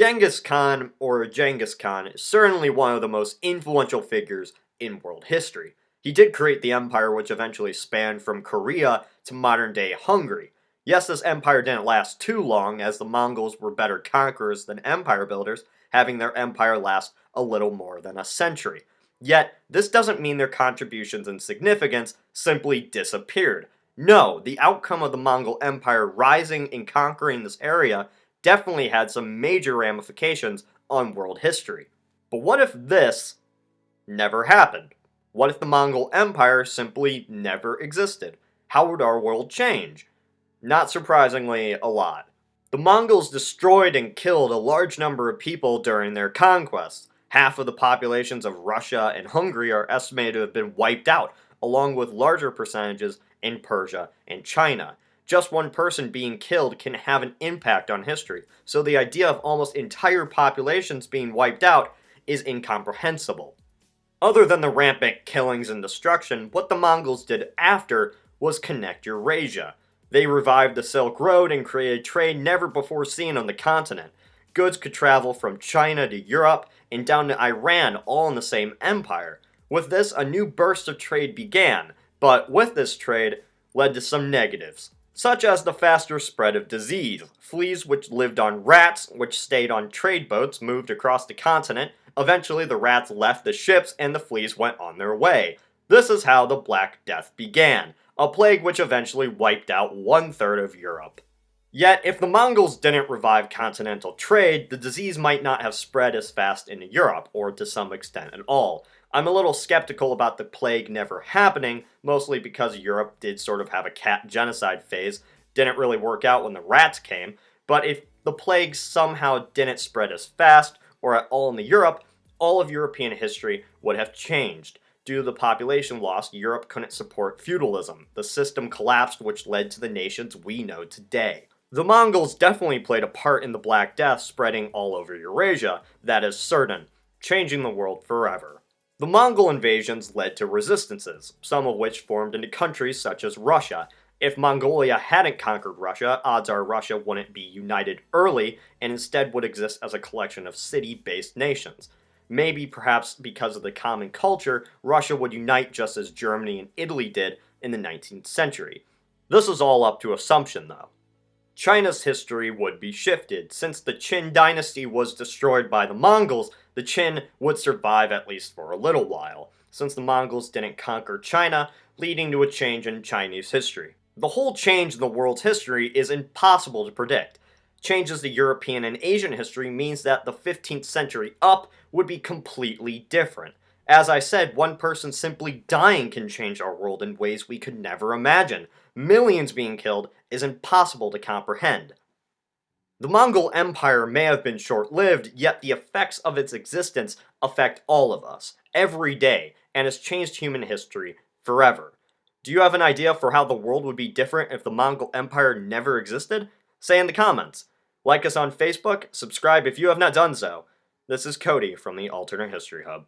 Genghis Khan, or Genghis Khan, is certainly one of the most influential figures in world history. He did create the empire which eventually spanned from Korea to modern-day Hungary. Yes, this empire didn't last too long, as the Mongols were better conquerors than empire builders, having their empire last a little more than a century. Yet, this doesn't mean their contributions and significance simply disappeared. No, the outcome of the Mongol Empire rising and conquering this area definitely had some major ramifications on world history. But what if this never happened? What if the Mongol Empire simply never existed? How would our world change? Not surprisingly, a lot. The Mongols destroyed and killed a large number of people during their conquests. Half of the populations of Russia and Hungary are estimated to have been wiped out, along with larger percentages in Persia and China. Just one person being killed can have an impact on history, so the idea of almost entire populations being wiped out is incomprehensible. Other than the rampant killings and destruction, what the Mongols did after was connect Eurasia. They revived the Silk Road and created trade never before seen on the continent. Goods could travel from China to Europe and down to Iran, all in the same empire. With this, a new burst of trade began, but with this trade led to some negatives, such as the faster spread of disease. Fleas which lived on rats, which stayed on trade boats, moved across the continent. Eventually, the rats left the ships and the fleas went on their way. This is how the Black Death began, a plague which eventually wiped out 1/3 of Europe. Yet, if the Mongols didn't revive continental trade, the disease might not have spread as fast into Europe, or to some extent at all. I'm a little skeptical about the plague never happening, mostly because Europe did sort of have a cat genocide phase, didn't really work out when the rats came, but if the plague somehow didn't spread as fast, or at all in Europe, all of European history would have changed. Due to the population loss, Europe couldn't support feudalism. The system collapsed, which led to the nations we know today. The Mongols definitely played a part in the Black Death spreading all over Eurasia, that is certain, changing the world forever. The Mongol invasions led to resistances, some of which formed into countries such as Russia. If Mongolia hadn't conquered Russia, odds are Russia wouldn't be united early and instead would exist as a collection of city-based nations. Maybe perhaps because of the common culture, Russia would unite just as Germany and Italy did in the 19th century. This is all up to assumption though. China's history would be shifted. Since the Qin dynasty was destroyed by the Mongols, the Qin would survive at least for a little while, since the Mongols didn't conquer China, leading to a change in Chinese history. The whole change in the world's history is impossible to predict. Changes to European and Asian history means that the 15th century up would be completely different. As I said, one person simply dying can change our world in ways we could never imagine. Millions being killed is impossible to comprehend. The Mongol Empire may have been short-lived, yet the effects of its existence affect all of us, every day, and has changed human history forever. Do you have an idea for how the world would be different if the Mongol Empire never existed? Say in the comments. Like us on Facebook, subscribe if you have not done so. This is Cody from the Alternate History Hub.